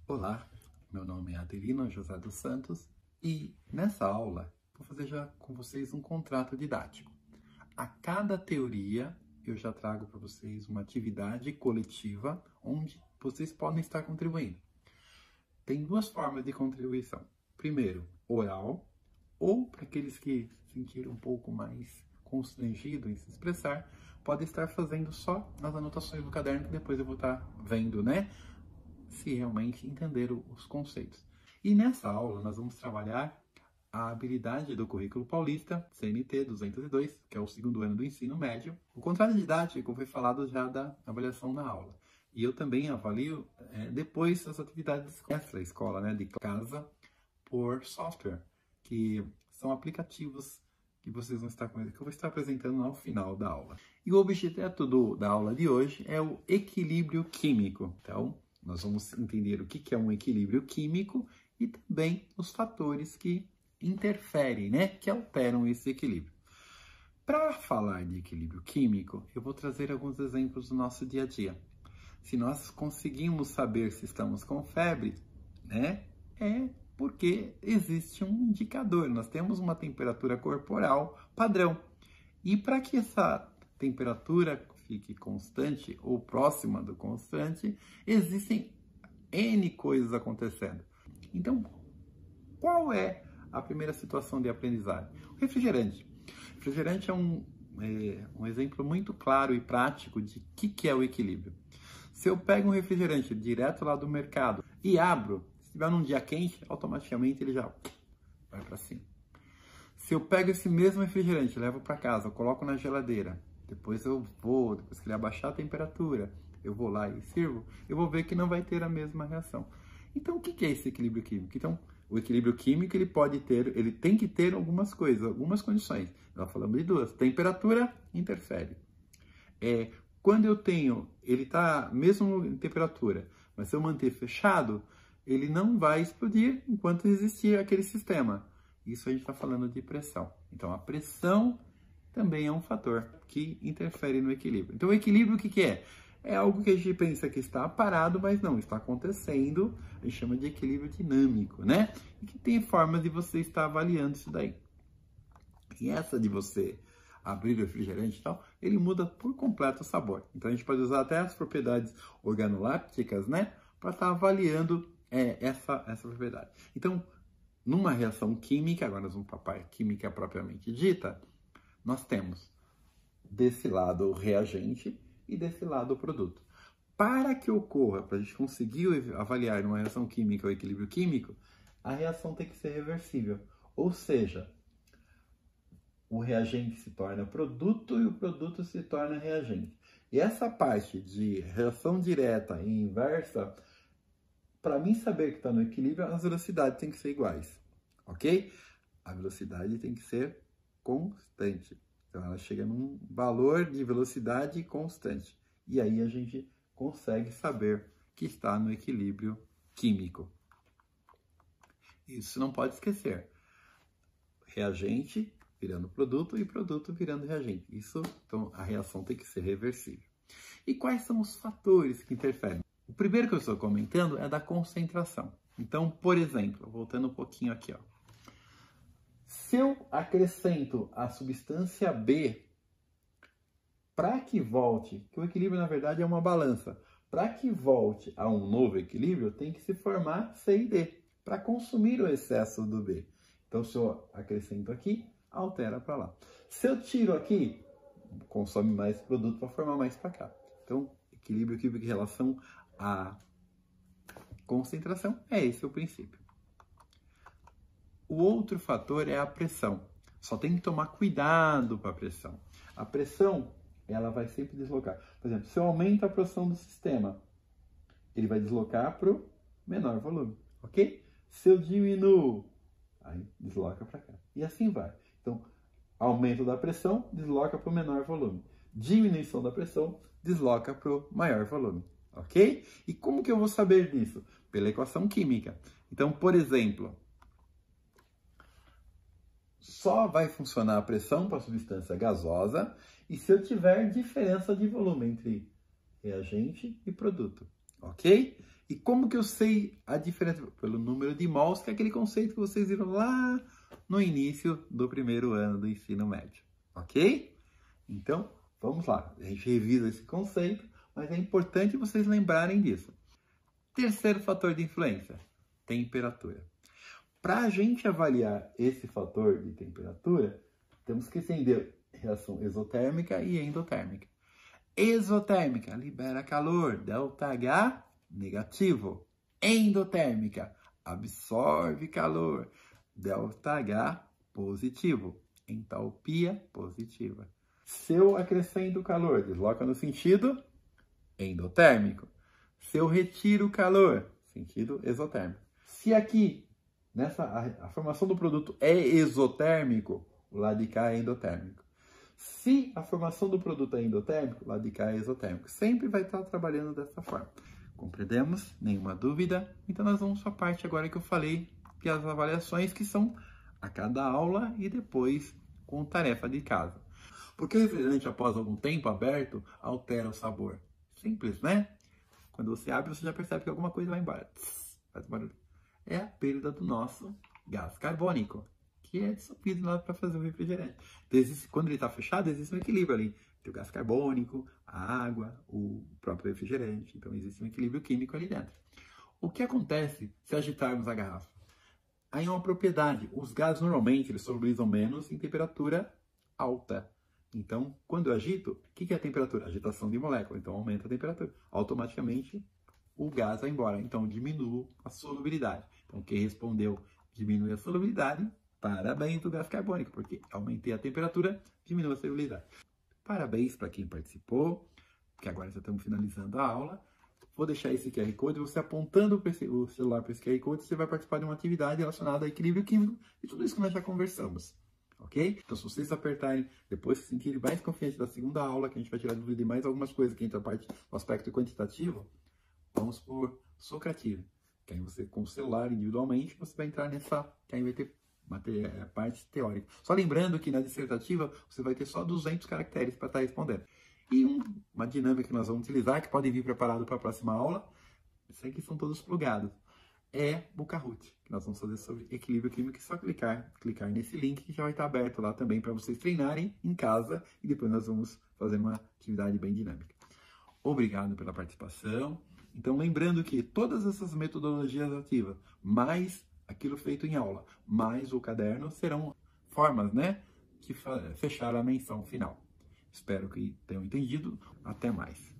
Olá, meu nome é Adelino José dos Santos e nessa aula vou fazer já com vocês um contrato didático. A cada teoria eu já trago para vocês uma atividade coletiva onde vocês podem estar contribuindo. Tem duas formas de contribuição. Primeiro, oral, ou para aqueles que se sentiram um pouco mais constrangidos em se expressar, pode estar fazendo só nas anotações do caderno que depois eu vou estar vendo, né? Se realmente entenderam os conceitos. E nessa aula nós vamos trabalhar a habilidade do Currículo Paulista, CNT 202, que é o segundo ano do ensino médio. O contrato didático foi falado já da avaliação na aula. E eu também avalio depois as atividades extra-escola, né, de casa, por software, que são aplicativos que vocês vão estar com ele, que eu vou estar apresentando ao final da aula. E o objeto da aula de hoje é o equilíbrio químico. Então, nós vamos entender o que é um equilíbrio químico e também os fatores que interferem, né, que alteram esse equilíbrio. Para falar de equilíbrio químico, eu vou trazer alguns exemplos do nosso dia a dia. Se nós conseguimos saber se estamos com febre, né, é porque existe um indicador. Nós temos uma temperatura corporal padrão. E para que essa temperatura fique constante ou próxima do constante, existem N coisas acontecendo. Então, qual é a primeira situação de aprendizagem? O refrigerante. O refrigerante é um exemplo muito claro e prático de que é o equilíbrio. Se eu pego um refrigerante direto lá do mercado e abro, se estiver num dia quente, automaticamente ele já vai para cima. Se eu pego esse mesmo refrigerante, levo para casa, eu coloco na geladeira, depois que ele abaixar a temperatura, eu vou lá e sirvo, eu vou ver que não vai ter a mesma reação. Então, o que é esse equilíbrio químico? Então, o equilíbrio químico, ele tem que ter algumas coisas, algumas condições. Nós falamos de duas. Temperatura interfere. Quando eu tenho, ele está mesmo em temperatura, mas se eu manter fechado, ele não vai explodir enquanto existir aquele sistema. Isso a gente está falando de pressão. Então, a pressão também é um fator que interfere no equilíbrio. Então, o equilíbrio, o que é? É algo que a gente pensa que está parado, mas não, está acontecendo. A gente chama de equilíbrio dinâmico, né? E que tem formas de você estar avaliando isso daí. E essa de você abrir o refrigerante e tal, ele muda por completo o sabor. Então, a gente pode usar até as propriedades organolápticas, né? Para estar avaliando essa propriedade. Então, numa reação química, agora nós vamos para a parte química propriamente dita, nós temos desse lado o reagente e desse lado o produto. Para que ocorra, para a gente conseguir avaliar numa reação química o equilíbrio químico, a reação tem que ser reversível. Ou seja, o reagente se torna produto e o produto se torna reagente. E essa parte de reação direta e inversa, para mim saber que está no equilíbrio, as velocidades têm que ser iguais, ok? A velocidade tem que ser constante. Então, ela chega num valor de velocidade constante. E aí a gente consegue saber que está no equilíbrio químico. Isso não pode esquecer. Reagente virando produto e produto virando reagente. Então, a reação tem que ser reversível. E quais são os fatores que interferem? O primeiro que eu estou comentando é da concentração. Então, por exemplo, voltando um pouquinho aqui, ó. Se eu acrescento a substância B, para que volte, que o equilíbrio na verdade é uma balança, para que volte a um novo equilíbrio, tem que se formar C e D, para consumir o excesso do B. Então, se eu acrescento aqui, altera para lá. Se eu tiro aqui, consome mais produto para formar mais para cá. Então, equilíbrio químico em relação à concentração, esse o princípio. O outro fator é a pressão. Só tem que tomar cuidado com a pressão. A pressão, ela vai sempre deslocar. Por exemplo, se eu aumento a pressão do sistema, ele vai deslocar para o menor volume, ok? Se eu diminuo, aí desloca para cá. E assim vai. Então, aumento da pressão, desloca para o menor volume. Diminuição da pressão, desloca para o maior volume, ok? E como que eu vou saber disso? Pela equação química. Então, por exemplo, só vai funcionar a pressão para a substância gasosa e se eu tiver diferença de volume entre reagente e produto, ok? E como que eu sei a diferença? Pelo número de mols, que é aquele conceito que vocês viram lá no início do primeiro ano do ensino médio, ok? Então, vamos lá. A gente revisa esse conceito, mas é importante vocês lembrarem disso. Terceiro fator de influência, temperatura. Para a gente avaliar esse fator de temperatura, temos que entender reação exotérmica e endotérmica. Exotérmica, libera calor, ΔH, negativo. Endotérmica, absorve calor, ΔH, positivo. Entalpia, positiva. Se eu acrescento calor, desloca no sentido endotérmico. Se eu retiro calor, sentido exotérmico. Se aqui, a formação do produto é exotérmico, o lado de cá é endotérmico. Se a formação do produto é endotérmico, o lado de cá é exotérmico. Sempre vai estar trabalhando dessa forma. Compreendemos? Nenhuma dúvida? Então nós vamos para a parte agora que eu falei, que as avaliações que são a cada aula e depois com tarefa de casa. Porque o refrigerante, após algum tempo aberto, altera o sabor? Simples, né? Quando você abre, você já percebe que alguma coisa vai embora. Faz barulho. É a perda do nosso gás carbônico, que é dissolvido lá para fazer o refrigerante. Então, quando ele está fechado, existe um equilíbrio ali entre o gás carbônico, a água, o próprio refrigerante. Então, existe um equilíbrio químico ali dentro. O que acontece se agitarmos a garrafa? Aí é uma propriedade. Os gases, normalmente, eles solubilizam menos em temperatura alta. Então, quando eu agito, o que é a temperatura? Agitação de molécula. Então, aumenta a temperatura. Automaticamente, o gás vai embora. Então, diminui a solubilidade. Então, quem respondeu diminui a solubilidade, parabéns do gás carbônico, porque aumentei a temperatura, diminui a solubilidade. Parabéns para quem participou, porque agora já estamos finalizando a aula. Vou deixar esse QR Code, você apontando o celular para esse QR Code, você vai participar de uma atividade relacionada a equilíbrio químico e tudo isso que nós já conversamos. Ok? Então, se vocês apertarem, depois se sentirem mais confiantes da segunda aula, que a gente vai tirar dúvida de mais algumas coisas, que entra a parte do aspecto quantitativo, vamos por socrativo. Que aí você, com o celular individualmente, você vai entrar nessa, que aí vai ter a parte teórica. Só lembrando que na dissertativa, você vai ter só 200 caracteres para estar respondendo. E uma dinâmica que nós vamos utilizar, que pode vir preparado para a próxima aula, isso aqui são todos plugados, é o Kahoot, que nós vamos fazer sobre equilíbrio químico, e só clicar nesse link que já vai estar aberto lá também para vocês treinarem em casa e depois nós vamos fazer uma atividade bem dinâmica. Obrigado pela participação. Então, lembrando que todas essas metodologias ativas, mais aquilo feito em aula, mais o caderno, serão formas, né, de fechar a menção final. Espero que tenham entendido. Até mais.